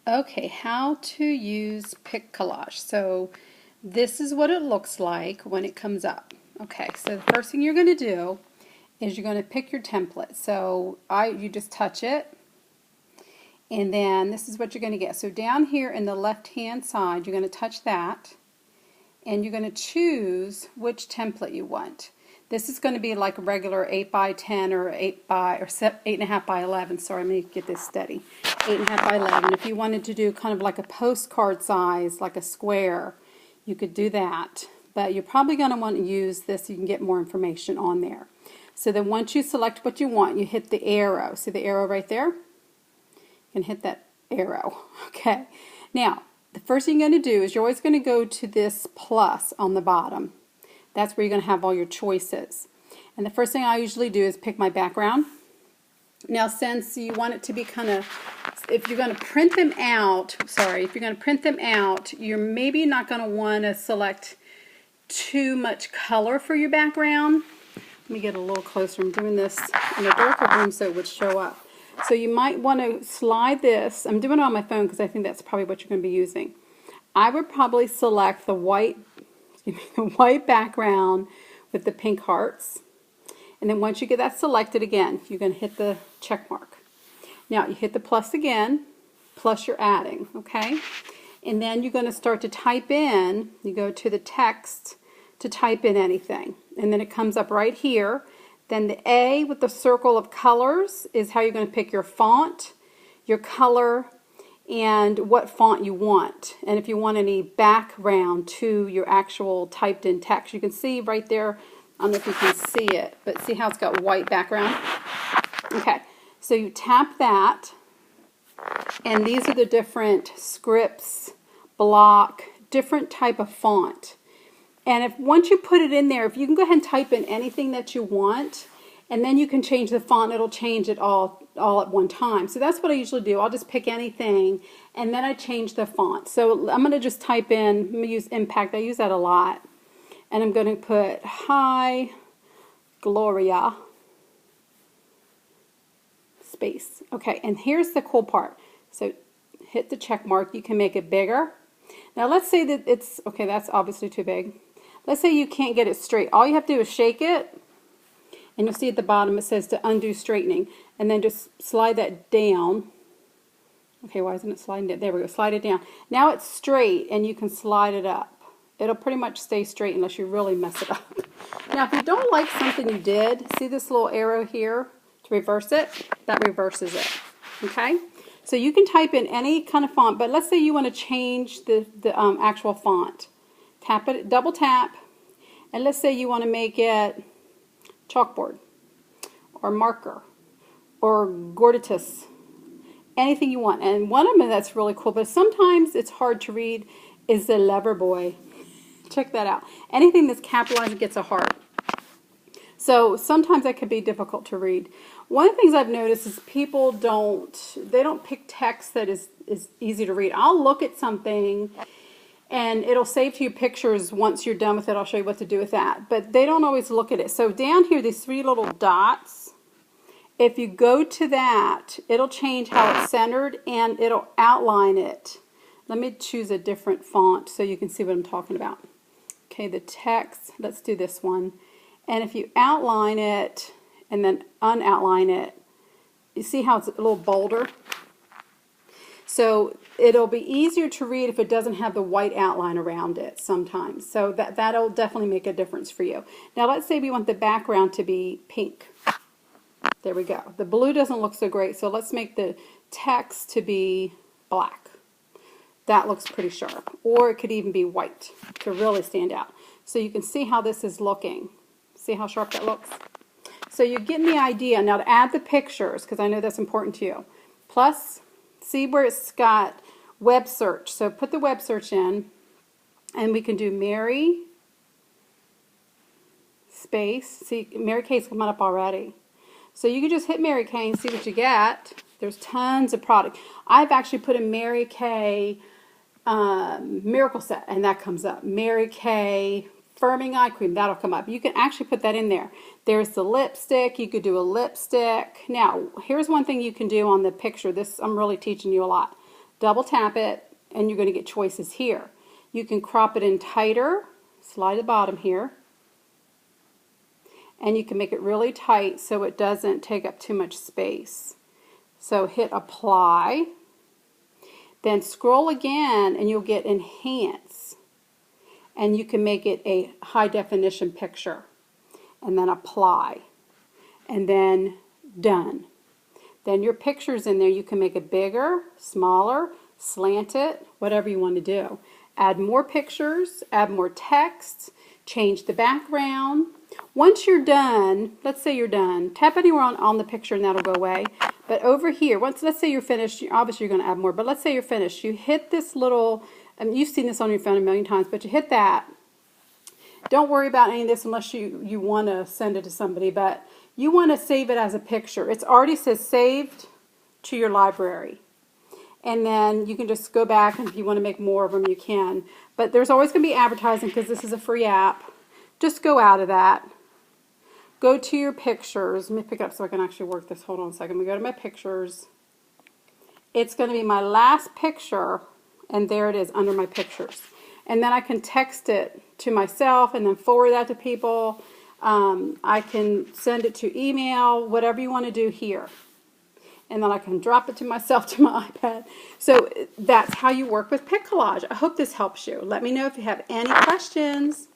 Okay, how to use Pick Collage. So this is what it looks like when it comes up. Okay, so the first thing you're going to do is you're going to pick your template. So you just touch it, and then this is what you're going to get. So down here in the left hand side, you're going to touch that, and you're going to choose which template you want. This is going to be like a regular 8 by 10 or 8.5 by 11. Sorry, let me get this steady. 8.5 by 11. If you wanted to do kind of like a postcard size, like a square, you could do that. But you're probably going to want to use this so you can get more information on there. So then once you select what you want, you hit the arrow. See the arrow right there? You can hit that arrow. Okay. Now, the first thing you're going to do is you're always going to go to this plus on the bottom. That's where you're going to have all your choices. And the first thing I usually do is pick my background. Now, since you want it to be kind of, if you're going to print them out, you're maybe not going to want to select too much color for your background. Let me get a little closer. I'm doing this in a darker room so it would show up. So you might want to slide this. I'm doing it on my phone because I think that's probably what you're going to be using. I would probably select the white background with the pink hearts. And then once you get that selected again, you're going to hit the check mark. Now you hit the plus again, plus you're adding, okay? And then you're going to start to type in, you go to the text to type in anything. And then it comes up right here. Then the A with the circle of colors is how you're going to pick your font, your color, and what font you want. And if you want any background to your actual typed in text, you can see right there, I don't know if you can see it, but see how it's got white background? Okay, so you tap that, and these are the different scripts, block, different type of font. And if once you put it in there, if you can go ahead and type in anything that you want, and then you can change the font, it'll change it all at one time. So that's what I usually do. I'll just pick anything, and then I change the font. So I'm going to just type in, I'm going to use Impact. I use that a lot. And I'm going to put Hi Gloria space. Okay, and here's the cool part. So hit the check mark. You can make it bigger. Now let's say that it's, okay, that's obviously too big. Let's say you can't get it straight. All you have to do is shake it, and you'll see at the bottom it says to undo straightening, and then just slide that down. Okay, why isn't it sliding it? There we go, slide it down. Now it's straight, and you can slide it up. It'll pretty much stay straight unless you really mess it up. Now, if you don't like something you did, see this little arrow here to reverse it? That reverses it, okay? So you can type in any kind of font, but let's say you want to change the actual font. Tap it, double tap, and let's say you want to make it chalkboard or marker or gorditus, anything you want. And one of them that's really cool, but sometimes it's hard to read, is the Lever Boy. Check that out. Anything that's capitalized gets a heart. So sometimes that can be difficult to read. One of the things I've noticed is people don't pick text that is easy to read. I'll look at something and it'll save to you pictures. Once you're done with it, I'll show you what to do with that. But they don't always look at it. So down here, these three little dots, if you go to that, it'll change how it's centered and it'll outline it. Let me choose a different font so you can see what I'm talking about. Okay, the text, let's do this one. And if you outline it and then unoutline it, you see how it's a little bolder? So it'll be easier to read if it doesn't have the white outline around it sometimes. So that'll definitely make a difference for you. Now let's say we want the background to be pink. There we go. The blue doesn't look so great, so let's make the text to be black. That looks pretty sharp. Or it could even be white to really stand out. So you can see how this is looking. See how sharp that looks? So you're getting the idea. Now to add the pictures, because I know that's important to you. Plus, see where it's got web search. So put the web search in, and we can do Mary space. See, Mary Kay's coming up already. So you can just hit Mary Kay and see what you get. There's tons of product. I've actually put a Mary Kay miracle set, and that comes up. Mary Kay firming eye cream, that'll come up. You can actually put that in there. There's the lipstick. You could do a lipstick. Now, here's one thing you can do on the picture. This, I'm really teaching you a lot. double tap it, and you're going to get choices here. You can crop it in tighter, slide the bottom here, and you can make it really tight so it doesn't take up too much space. So hit apply, then scroll again and you'll get enhance, and you can make it a high definition picture, and then apply, and then done. Then your picture's in there. You can make it bigger, smaller, slant it, whatever you want to do. Add more pictures, add more text, change the background. Once you're done, let's say you're done, tap anywhere on the picture and that'll go away. But over here, let's say you're finished, obviously you're going to add more, but let's say you're finished. You hit this little, you've seen this on your phone a million times, but you hit that. Don't worry about any of this unless you want to send it to somebody, but you want to save it as a picture. It already says saved to your library. And then you can just go back, and if you want to make more of them, you can. But there's always going to be advertising because this is a free app. Just go out of that. Go to your pictures. Let me pick up so I can actually work this. Hold on a second. We go to my pictures. It's going to be my last picture, and there it is under my pictures. And then I can text it to myself and then forward that to people. I can send it to email, whatever you want to do here. And then I can drop it to myself to my iPad. So that's how you work with Pic Collage. I hope this helps you. Let me know if you have any questions.